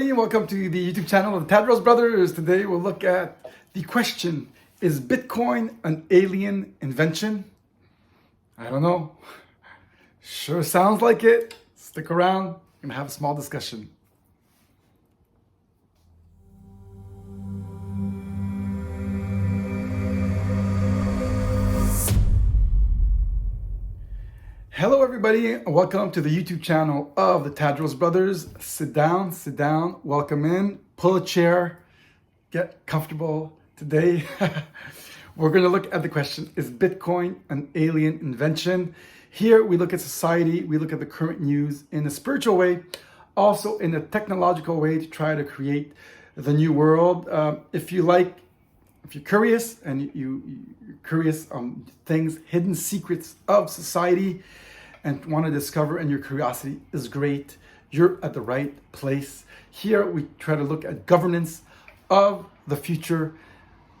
everybody, and welcome to the YouTube channel of the Tadros brothers. Today we'll look at the question, is Bitcoin an alien invention? I don't know. Sure sounds like it. Stick around. We're going to have a small discussion. Hello everybody, and welcome to the YouTube channel of the Tadros brothers. Sit down, welcome in, pull a chair, get comfortable. Today, we're going to look at the question, is Bitcoin an alien invention? Here we look at society, we look at the current news in a spiritual way, also in a technological way to try to create the new world. If you're curious and you're curious on things, hidden secrets of society, and want to discover, and your curiosity is great, you're at the right place. Here we try to look at governance of the future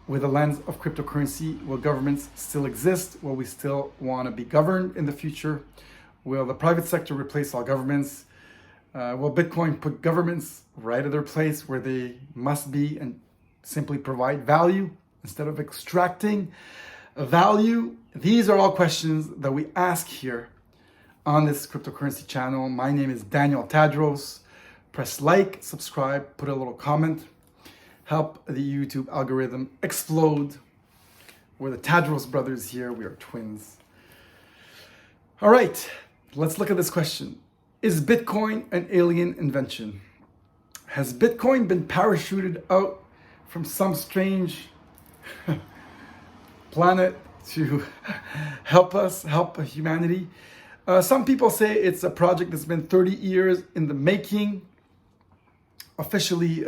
with a lens of cryptocurrency. Will governments still exist? Will we still want to be governed in the future? Will the private sector replace all governments? Will Bitcoin put governments right at their place where they must be and simply provide value instead of extracting value? These are all questions that we ask here on this cryptocurrency channel. My name is Daniel Tadros. Press like, subscribe, put a little comment. Help the YouTube algorithm explode. We're the Tadros brothers here. We are twins. All right, let's look at this question. Is Bitcoin an alien invention? Has Bitcoin been parachuted out from some strange planet to help us, help humanity? Some people say it's a project that's been 30 years in the making. Officially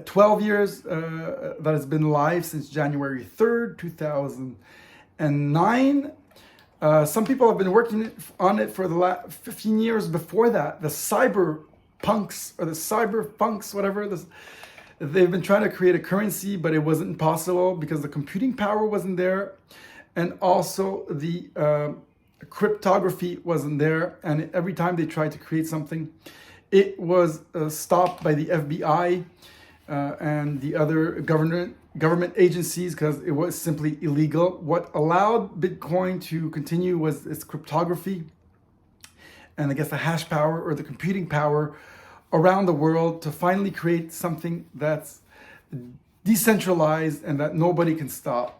12 years that has been live since January 3rd, 2009. Some people have been working on it for the last 15 years before that. The cyberpunks or the cyberfunks, whatever. They've been trying to create a currency, but it wasn't possible because the computing power wasn't there. And also the cryptography wasn't there. And every time they tried to create something, it was stopped by the FBI and the other government agencies because it was simply illegal. What allowed Bitcoin to continue was its cryptography and I guess the hash power or the computing power around the world to finally create something that's decentralized and that nobody can stop.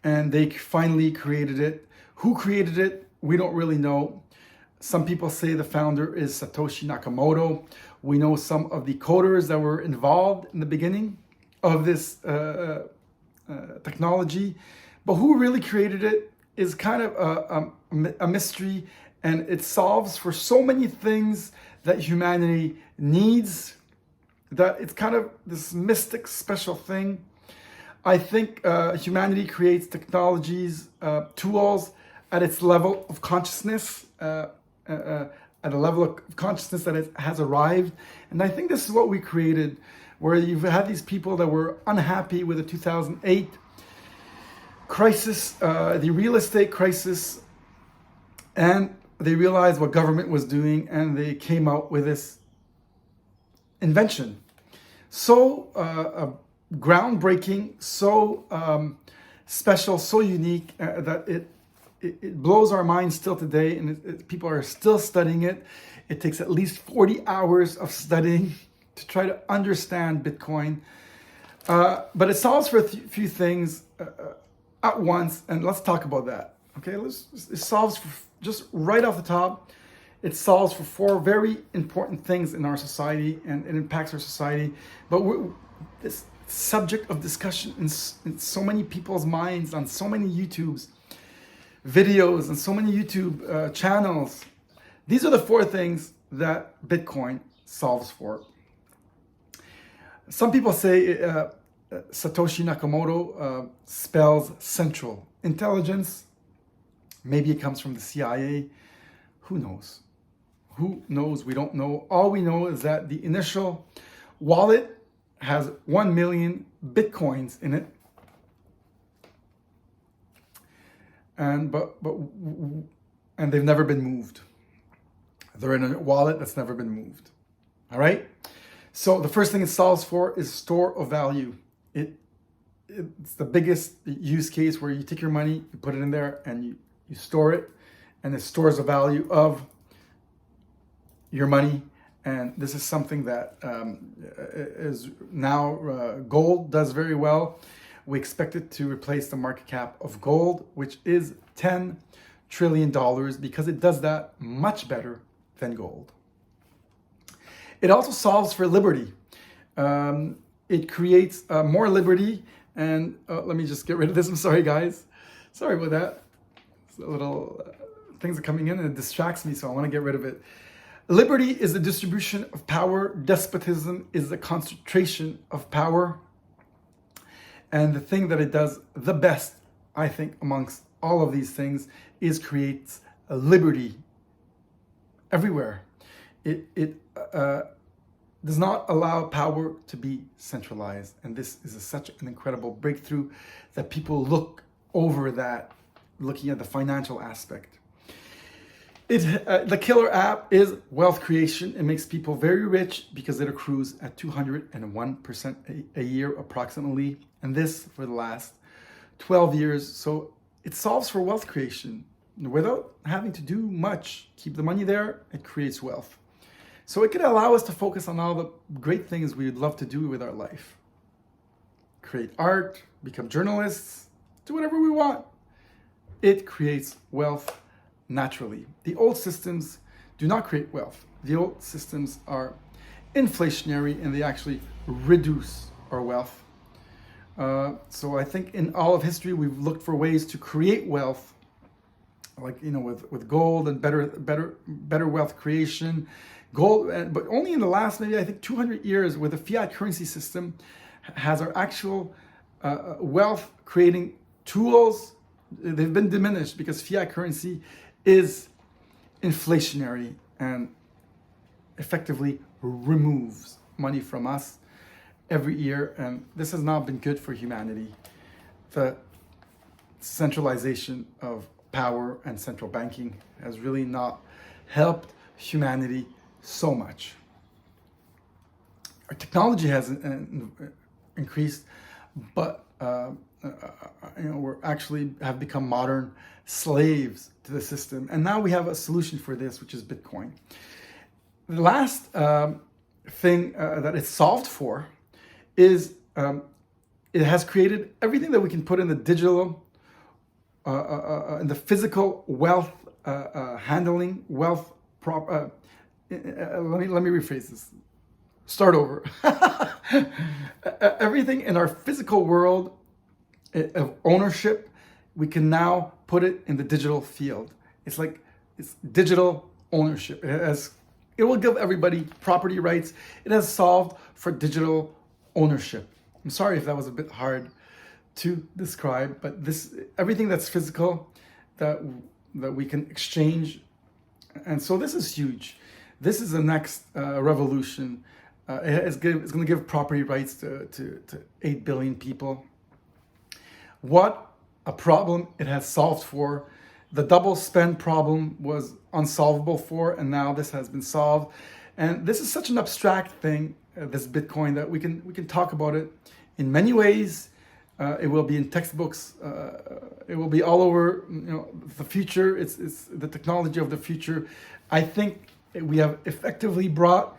And they finally created it. Who created it? We don't really know. Some people say the founder is Satoshi Nakamoto. We know some of the coders that were involved in the beginning of this technology. But who really created it is kind of a mystery, and it solves for so many things that humanity needs, that it's kind of this mystic special thing. I think humanity creates technologies, tools at its level of consciousness, at a level of consciousness that has arrived. And I think this is what we created, where you've had these people that were unhappy with the 2008 crisis, the real estate crisis, and they realized what government was doing, and they came out with this invention. So groundbreaking, so special, so unique that it blows our minds still today, and people are still studying it. It takes at least 40 hours of studying to try to understand Bitcoin. But it solves for a few things at once, and let's talk about that. Okay, it solves for, just right off the top, it solves for 4 very important things in our society, and it impacts our society. But this subject of discussion in so many people's minds, on so many YouTubes videos and so many YouTube channels. These are the 4 things that Bitcoin solves for. Some people say Satoshi Nakamoto spells central intelligence. Maybe it comes from the CIA. Who knows? Who knows? We don't know. All we know is that the initial wallet has 1 million Bitcoins in it. And they've never been moved. They're in a wallet that's never been moved. All right. So the first thing it solves for is store of value. It's the biggest use case where you take your money, you put it in there, and you store it, and it stores the value of your money. And this is something that is now gold does very well. We expect it to replace the market cap of gold, which is $10 trillion, because it does that much better than gold. It also solves for liberty. It creates more liberty. And let me just get rid of this. I'm sorry, guys. Sorry about that. It's a little things are coming in and it distracts me, so I want to get rid of it. Liberty is the distribution of power. Despotism is the concentration of power. And the thing that it does the best, I think, amongst all of these things is creates a liberty everywhere. It does not allow power to be centralized. And this is such an incredible breakthrough that people look over that, looking at the financial aspect. The killer app is wealth creation. It makes people very rich because it accrues at 201% a year approximately. And this for the last 12 years. So it solves for wealth creation without having to do much. Keep the money there, it creates wealth. So it could allow us to focus on all the great things we would love to do with our life. Create art, become journalists, do whatever we want. It creates wealth naturally. The old systems do not create wealth. The old systems are inflationary and they actually reduce our wealth. So I think in all of history, we've looked for ways to create wealth, like, with gold and better wealth creation. Gold, but only in the last, maybe I think 200 years with the fiat currency system has our actual wealth creating tools. They've been diminished because fiat currency is inflationary and effectively removes money from us every year. And this has not been good for humanity. The centralization of power and central banking has really not helped humanity so much. Our technology has increased, but we're actually have become modern slaves to the system. And now we have a solution for this, which is Bitcoin. The last thing that it's solved for is it has created everything that we can put in the digital, in the physical wealth handling, wealth let me rephrase this. Start over. Everything in our physical world of ownership, we can now put it in the digital field. It's digital ownership. It will give everybody property rights. It has solved for digital ownership. I'm sorry if that was a bit hard to describe, but everything that's physical that we can exchange. And so this is huge. This is the next revolution. It's going to give property rights to 8 billion people. What a problem it has solved for. The double spend problem was unsolvable for, and now this has been solved. And this is such an abstract thing, this Bitcoin, that we can talk about it in many ways. It will be in textbooks. It will be all over. The future. It's the technology of the future. I think we have effectively brought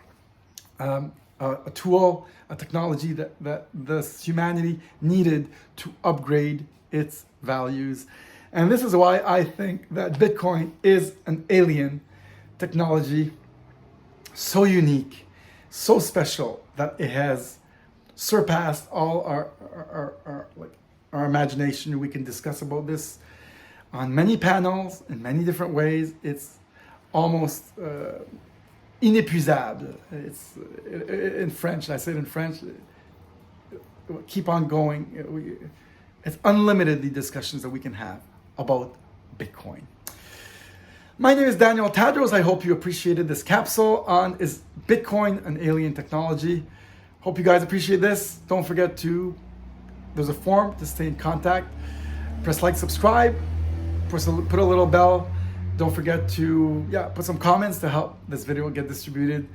a tool, a technology that this humanity needed to upgrade its values. And this is why I think that Bitcoin is an alien technology, so unique, so special, that it has surpassed all our imagination. We can discuss about this on many panels in many different ways. It's almost inépuisable. It's in French. I say it in French. Keep on going. It's unlimited, the discussions that we can have about Bitcoin. My name is Daniel Tadros. I hope you appreciated this capsule on is Bitcoin an alien technology. Hope you guys appreciate this. Don't forget there's a form to stay in contact. Press like, subscribe, put a little bell. Don't forget to put some comments to help this video get distributed.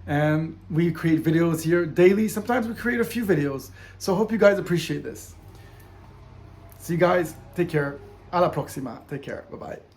and we create videos here daily. Sometimes we create a few videos. So hope you guys appreciate this. See you guys. Take care. Alla proxima. Take care. Bye-bye.